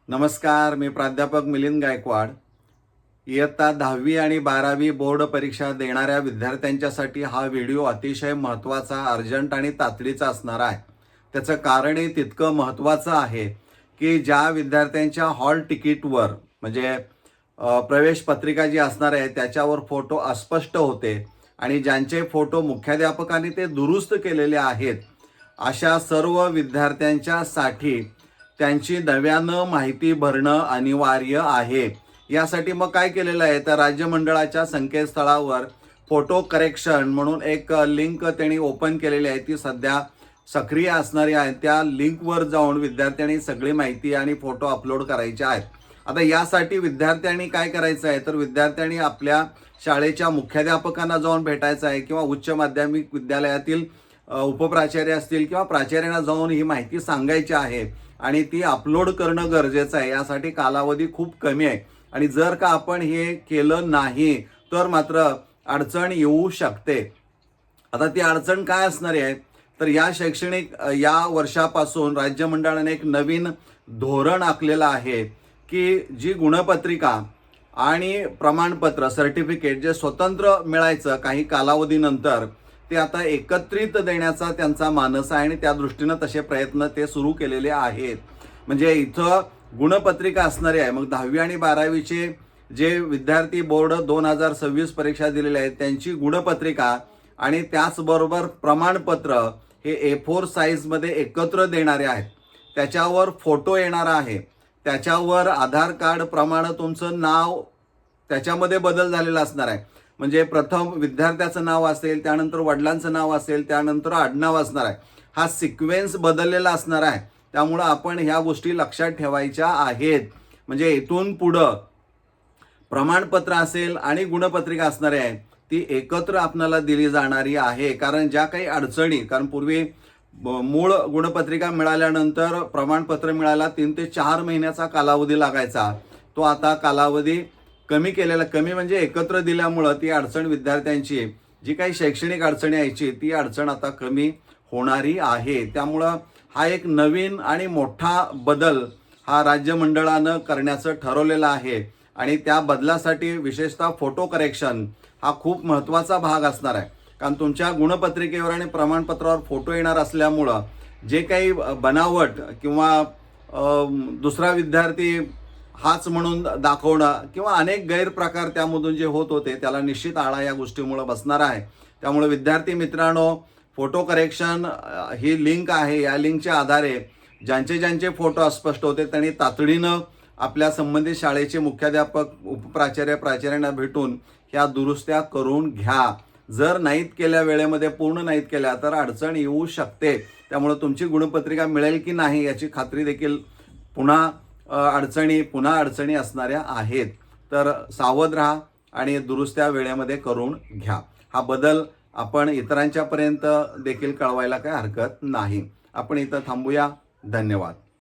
नमस्कार, मी प्राध्यापक मिलिंद गायकवाड. इयत्ता 10वी आणि 12वी बोर्ड परीक्षा देणाऱ्या विद्यार्थ्यांच्यासाठी हा व्हिडिओ अतिशय महत्त्वाचा, अर्जंट आणि तातडीचा असणार आहे. त्याचं कारणही तितकं महत्त्वाचं आहे की ज्या विद्यार्थ्यांच्या हॉल तिकीटवर म्हणजे प्रवेश पत्रिका जी असणार आहे त्याच्यावर फोटो अस्पष्ट होते आणि ज्यांचे फोटो मुख्याध्यापकांनी ते दुरुस्त केलेले आहेत, अशा सर्व विद्यार्थ्यांच्यासाठी त्यांची नव्यानं माहिती भरणं अनिवार्य आहे. यासाठी मग काय केलेलं आहे तर राज्य मंडळाच्या संकेतस्थळावर फोटो करेक्शन म्हणून एक लिंक त्यांनी ओपन केलेली आहे. ती सध्या सक्रिय असणारी आहे. त्या लिंकवर जाऊन विद्यार्थ्यांनी सगळी माहिती आणि फोटो अपलोड करायचे आहेत. आता यासाठी विद्यार्थ्यांनी काय करायचं आहे तर विद्यार्थ्यांनी आपल्या शाळेच्या मुख्याध्यापकांना जाऊन भेटायचं आहे किंवा उच्च माध्यमिक विद्यालयातील उपप्राचार्य असतील किंवा प्राचार्यांना जाऊन ही माहिती सांगायची आहे आणि ती अपलोड करणं गरजेचं आहे. यासाठी कालावधी खूप कमी आहे आणि जर का आपण हे केलं नाही तर मात्र अडचण येऊ शकते. आता ती अडचण काय असणार आहे तर या वर्षापासून राज्य मंडळाने एक नवीन धोरण आखलेलं आहे की जी गुणपत्रिका आणि प्रमाणपत्र सर्टिफिकेट जे स्वतंत्र मिळायचं काही कालावधीनंतर ते आता एकत्रित देण्याचा त्यांचा मानस आहे आणि त्या दृष्टीनं तसे प्रयत्न ते सुरू केलेले आहेत. म्हणजे इथं गुणपत्रिका असणारी आहे. मग 10वी आणि 12वीचे जे विद्यार्थी बोर्ड 2026 परीक्षा दिलेले आहेत त्यांची गुणपत्रिका आणि त्याचबरोबर प्रमाणपत्र हे A4 साईजमध्ये एकत्र देणारे आहेत. त्याच्यावर फोटो येणार आहे, त्याच्यावर आधार कार्ड प्रमाणे तुमचं नाव त्याच्यामध्ये बदल झालेला असणार आहे. म्हणजे प्रथम विद्यार्थ्याचं नाव असेल, त्यानंतर वडिलांचं नाव असेल, त्यानंतर आडनाव असणार आहे. हा सिक्वेन्स बदललेला असणार आहे. त्यामुळं आपण ह्या गोष्टी लक्षात ठेवायच्या आहेत. म्हणजे इथून पुढं प्रमाणपत्र असेल आणि गुणपत्रिका असणारी आहे ती एकत्र आपल्याला दिली जाणारी आहे. कारण ज्या काही अडचणी, कारण पूर्वी मूळ गुणपत्रिका मिळाल्यानंतर प्रमाणपत्र मिळायला 3 ते 4 महिन्याचा कालावधी लागायचा. तो आता कालावधी कमी म्हणजे एकत्र दिल्यामुळं ती अडचण विद्यार्थ्यांची जी काही शैक्षणिक अडचणी यायची ती अडचण आता कमी होणारी आहे. त्यामुळं हा एक नवीन आणि मोठा बदल हा राज्य मंडळानं करण्याचं ठरवलेलं आहे आणि त्या बदलासाठी विशेषतः फोटो करेक्शन हा खूप महत्त्वाचा भाग असणार आहे. कारण तुमच्या गुणपत्रिकेवर आणि प्रमाणपत्रावर फोटो येणार असल्यामुळं जे काही बनावट किंवा दुसरा विद्यार्थी हाच म्हणून दाखवणं किंवा अनेक गैरप्रकार त्यामधून जे होत होते त्याला निश्चित आळा या गोष्टीमुळे बसणार आहे. त्यामुळे विद्यार्थी मित्रांनो, फोटो करेक्शन ही लिंक आहे. या लिंकच्या आधारे ज्यांचे फोटो अस्पष्ट होते त्यांनी तातडीनं आपल्या संबंधित शाळेचे मुख्याध्यापक, उपप्राचार्य, प्राचार्यांना भेटून ह्या दुरुस्त्या करून घ्या. जर नाहीत केल्या, वेळेमध्ये पूर्ण नाहीत केल्या तर अडचण येऊ शकते. त्यामुळे तुमची गुणपत्रिका मिळेल की नाही याची खात्री देखील पुन्हा अडचणी असणाऱ्या आहेत. तर सावध राहा आणि दुरुस्त्या वेळेमध्ये करून घ्या. हा बदल आपण इतरांच्यापर्यंत देखील कळवायला काही हरकत नाही. आपण इथं थांबूया. धन्यवाद.